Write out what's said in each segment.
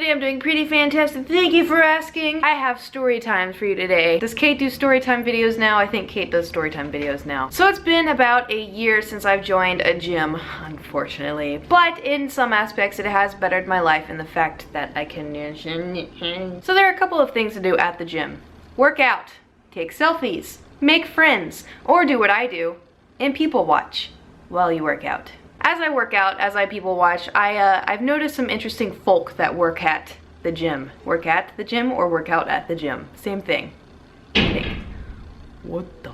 today I'm doing pretty fantastic. Thank you for asking. I have story times for you today. Does Kate do story time videos now? I think Kate does story time videos now. So it's been about a year since I've joined a gym, unfortunately. But in some aspects it has bettered my life in the fact that I can... So there are a couple of things to do at the gym. Work out, take selfies, make friends, or do what I do and people watch while you work out. As I work out, as I people watch, I've noticed some interesting folk that work at the gym. Work at the gym or work out at the gym. Same thing. What the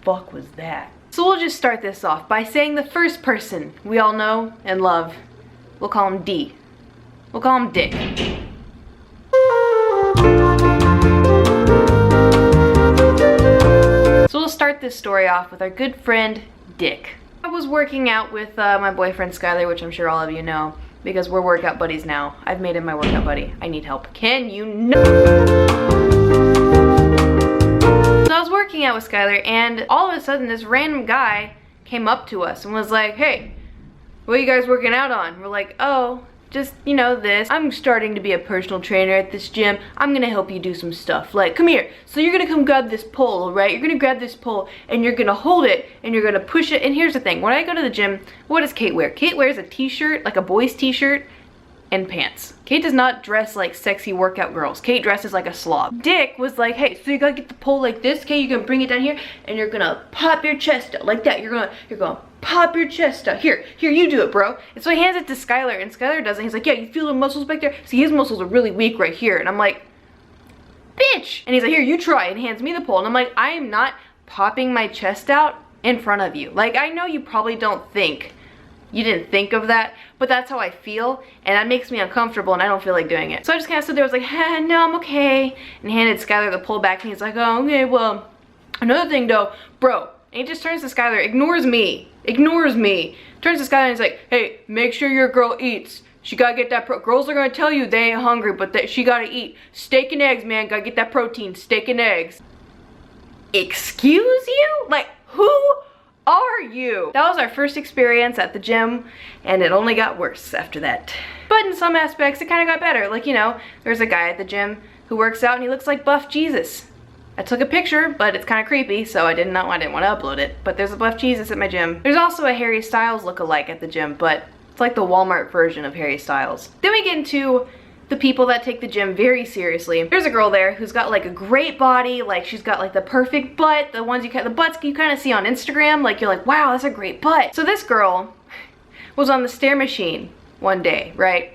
fuck was that? So we'll just start this off by saying the first person we all know and love. We'll call him D. We'll call him Dick. So we'll start this story off with our good friend Dick. I was working out with my boyfriend Skyler, which I'm sure all of you know, because we're workout buddies now. I've made him my workout buddy. I need help. Can you know? So I was working out with Skyler, and all of a sudden this random guy came up to us and was like, "Hey, what are you guys working out on?" We're like, "Oh, just, you know, this. I'm starting to be a personal trainer at this gym. I'm gonna help you do some stuff. Like, come here. So you're gonna come grab this pole, right? You're gonna grab this pole and you're gonna hold it and you're gonna push it." And here's the thing. When I go to the gym, what does Kate wear? Kate wears a t-shirt, like a boy's t-shirt and pants. Kate does not dress like sexy workout girls. Kate dresses like a slob. Dick was like, "Hey, so you gotta get the pole like this, okay? You're gonna bring it down here and you're gonna pop your chest out like that. You're gonna pop your chest out. Here, you do it, bro." And so he hands it to Skyler, and Skyler does it. He's like, "Yeah, you feel the muscles back there? See, his muscles are really weak right here." And I'm like, "Bitch!" And he's like, "Here, you try," and hands me the pole. And I'm like, I am not popping my chest out in front of you. Like, I know you probably you didn't think of that, but that's how I feel, and that makes me uncomfortable, and I don't feel like doing it. So I just kind of stood there, I was like, no, I'm okay, and handed Skyler the pole back, and he's like, "Oh, okay, well, another thing though, bro." And he just turns to Skyler, ignores me, turns to Skyler and he's like, "Hey, make sure your girl eats. She gotta get that girls are gonna tell you they ain't hungry, but that she gotta eat. Steak and eggs, man, gotta get that protein, steak and eggs." Excuse you? Like, who are you? That was our first experience at the gym, and it only got worse after that. But in some aspects, it kind of got better. Like, you know, there's a guy at the gym who works out and he looks like buff Jesus. I took a picture, but it's kind of creepy, so I didn't want to upload it. But there's a buff Jesus at my gym. There's also a Harry Styles look-alike at the gym, but it's like the Walmart version of Harry Styles. Then we get into the people that take the gym very seriously. There's a girl there who's got like a great body, like she's got like the perfect butt, the butts you kind of see on Instagram, like you're like, wow, that's a great butt. So this girl was on the stair machine one day, right?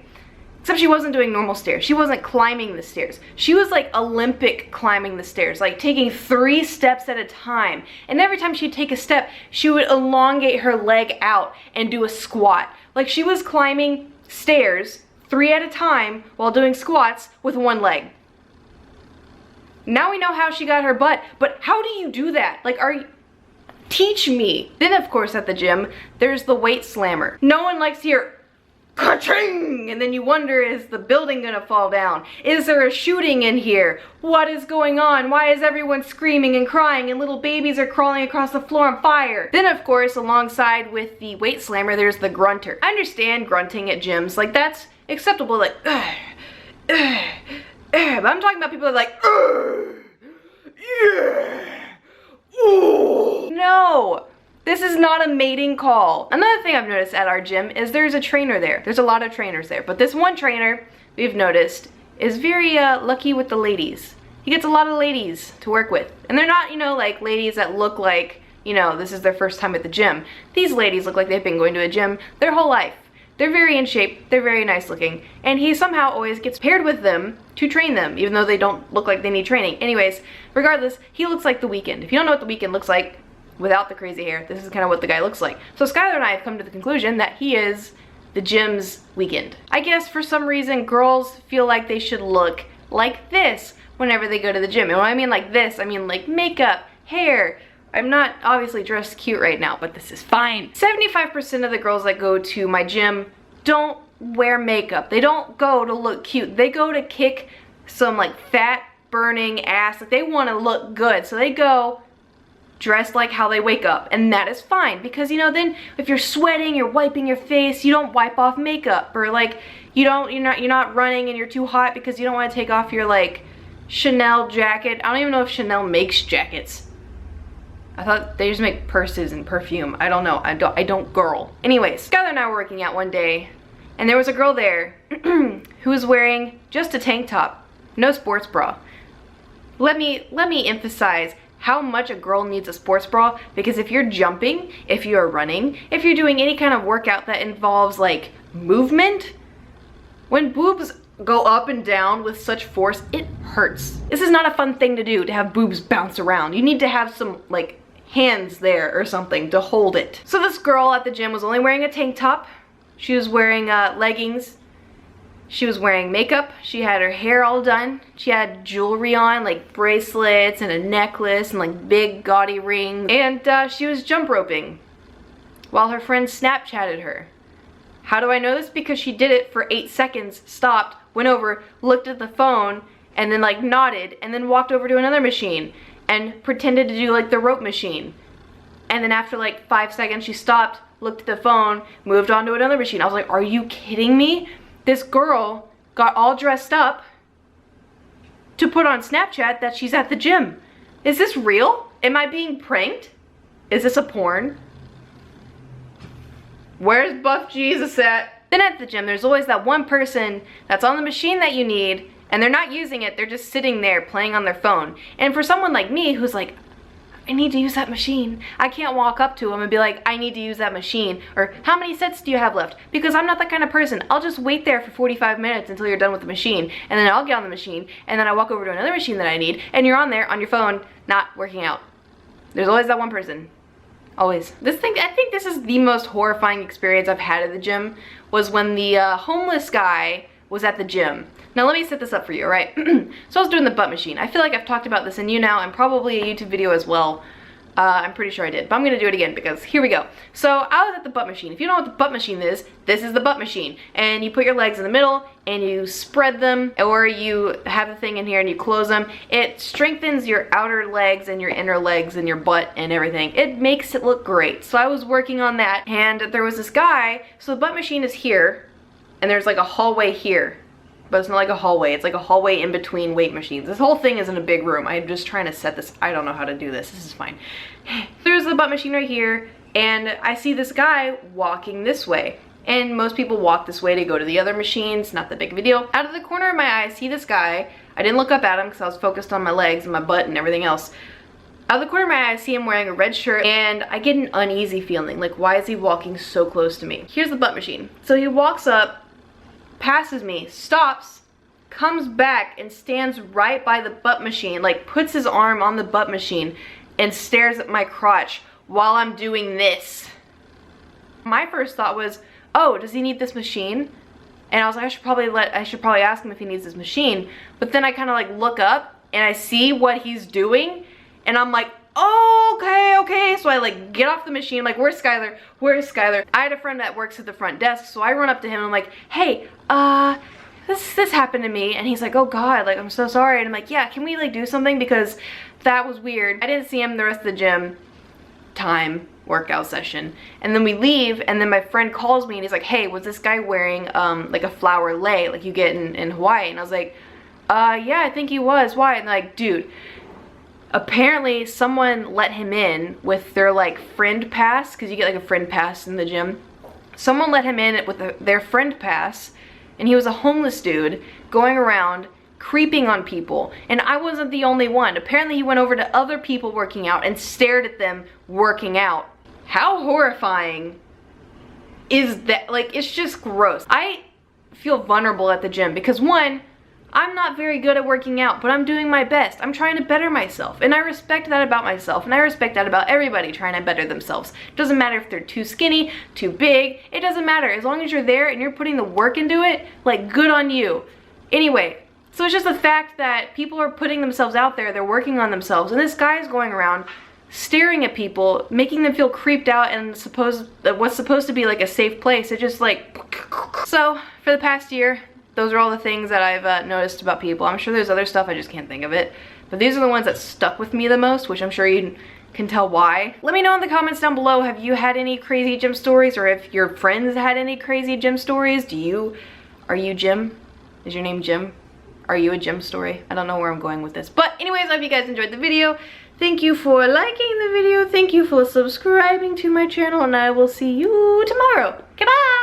Except she wasn't doing normal stairs. She wasn't climbing the stairs. She was like Olympic climbing the stairs, like taking 3 steps at a time. And every time she'd take a step, she would elongate her leg out and do a squat. Like she was climbing stairs 3 at a time while doing squats with 1 leg. Now we know how she got her butt, but how do you do that? Like, teach me. Then of course at the gym, there's the weight slammer. No one likes to hear ka-ching! And then you wonder, is the building gonna fall down? Is there a shooting in here? What is going on? Why is everyone screaming and crying and little babies are crawling across the floor on fire? Then of course, alongside with the weight slammer, there's the grunter. I understand grunting at gyms, like that's acceptable, like, but I'm talking about people that are like, yeah, ooh. No, this is not a mating call. Another thing I've noticed at our gym is there's a trainer there. There's a lot of trainers there, but this one trainer we've noticed is very lucky with the ladies. He gets a lot of ladies to work with, and they're not, you know, like ladies that look like, you know, this is their first time at the gym. These ladies look like they've been going to a gym their whole life. They're very in shape, they're very nice looking, and he somehow always gets paired with them to train them, even though they don't look like they need training. Anyways, regardless, he looks like the Weeknd. If you don't know what the Weeknd looks like, without the crazy hair, this is kind of what the guy looks like. So Skylar and I have come to the conclusion that he is the gym's Weeknd. I guess for some reason, girls feel like they should look like this whenever they go to the gym. And when I mean like this, I mean like makeup, hair. I'm not obviously dressed cute right now, but this is fine. 75% of the girls that go to my gym don't wear makeup. They don't go to look cute. They go to kick some like fat burning ass. Like they want to look good. So they go dressed like how they wake up, and that is fine, because you know, then if you're sweating, you're wiping your face, you don't wipe off makeup, or like, you're not running and you're too hot because you don't want to take off your like Chanel jacket. I don't even know if Chanel makes jackets. I thought they just make purses and perfume. I don't know. I don't girl. Anyways, Skylar and I were working out one day, and there was a girl there who was wearing just a tank top, no sports bra. Let me emphasize how much a girl needs a sports bra, because if you're jumping, if you're running, if you're doing any kind of workout that involves like movement, when boobs go up and down with such force, it hurts. This is not a fun thing to do, to have boobs bounce around. You need to have some like hands there or something to hold it. So this girl at the gym was only wearing a tank top. She was wearing leggings. She was wearing makeup. She had her hair all done. She had jewelry on, like bracelets and a necklace and like big gaudy rings. And she was jump roping while her friend Snapchatted her. How do I know this? Because she did it for 8 seconds, stopped, went over, looked at the phone, and then like nodded, and then walked over to another machine and pretended to do like the rope machine. And then after like 5 seconds, she stopped, looked at the phone, moved on to another machine. I was like, are you kidding me? This girl got all dressed up to put on Snapchat that she's at the gym. Is this real? Am I being pranked? Is this a porn? Where's Buff Jesus at? Then at the gym, there's always that one person that's on the machine that you need, and they're not using it, they're just sitting there playing on their phone. And for someone like me who's like, I need to use that machine, I can't walk up to them and be like, I need to use that machine, or how many sets do you have left? Because I'm not that kind of person. I'll just wait there for 45 minutes until you're done with the machine, and then I'll get on the machine, and then I walk over to another machine that I need, and you're on there on your phone, not working out. There's always that one person. Always. I think this is the most horrifying experience I've had at the gym, was when the homeless guy was at the gym. Now let me set this up for you, alright? So I was doing the butt machine. I feel like I've talked about this in You Now and probably a YouTube video as well. I'm pretty sure I did, but I'm gonna do it again because here we go. So I was at the butt machine. If you don't know what the butt machine is, this is the butt machine. And you put your legs in the middle and you spread them, or you have the thing in here and you close them. It strengthens your outer legs and your inner legs and your butt and everything. It makes it look great. So I was working on that, and there was this guy. So the butt machine is here, and there's like a hallway here. But it's not like a hallway, it's like a hallway in between weight machines. This whole thing is in a big room. I'm just trying to set this, I don't know how to do this is fine. There's the butt machine right here, and I see this guy walking this way. And most people walk this way to go to the other machines, not that big of a deal. Out of the corner of my eye, I see this guy. I didn't look up at him because I was focused on my legs and my butt and everything else. Out of the corner of my eye, I see him wearing a red shirt, and I get an uneasy feeling. Like, why is he walking so close to me? Here's the butt machine. So he walks up, passes me, stops, comes back and stands right by the butt machine, like puts his arm on the butt machine and stares at my crotch while I'm doing this. My first thought was, oh, does he need this machine? And I was like, I should probably ask him if he needs this machine. But then I kind of like look up and I see what he's doing, and I'm like, oh, okay. So I like get off the machine. I'm like, where's Skylar? Where's Skylar? I had a friend that works at the front desk, so I run up to him and I'm like, hey, this happened to me. And he's like, oh God, like, I'm so sorry. And I'm like, yeah, can we like do something? Because that was weird. I didn't see him the rest of the gym time workout session. And then we leave, and then my friend calls me and he's like, hey, was this guy wearing like a flower lei like you get in Hawaii? And I was like, yeah, I think he was. Why? And they're like, dude, apparently someone let him in with their like friend pass, because you get like a friend pass in the gym. Someone let him in with their friend pass, and he was a homeless dude going around creeping on people, and I wasn't the only one. Apparently he went over to other people working out and stared at them working out. How horrifying is that? Like, it's just gross. I feel vulnerable at the gym because, one, I'm not very good at working out, but I'm doing my best. I'm trying to better myself, and I respect that about myself, and I respect that about everybody trying to better themselves. It doesn't matter if they're too skinny, too big, it doesn't matter. As long as you're there and you're putting the work into it, like, good on you. Anyway, so it's just the fact that people are putting themselves out there, they're working on themselves, and this guy's going around staring at people, making them feel creeped out and what's supposed to be like a safe place. It just like, so for the past year, those are all the things that I've noticed about people. I'm sure there's other stuff, I just can't think of it. But these are the ones that stuck with me the most, which I'm sure you can tell why. Let me know in the comments down below, have you had any crazy gym stories, or if your friends had any crazy gym stories? Are you Jim? Is your name Jim? Are you a Jim story? I don't know where I'm going with this. But anyways, I hope you guys enjoyed the video. Thank you for liking the video. Thank you for subscribing to my channel. And I will see you tomorrow. Goodbye!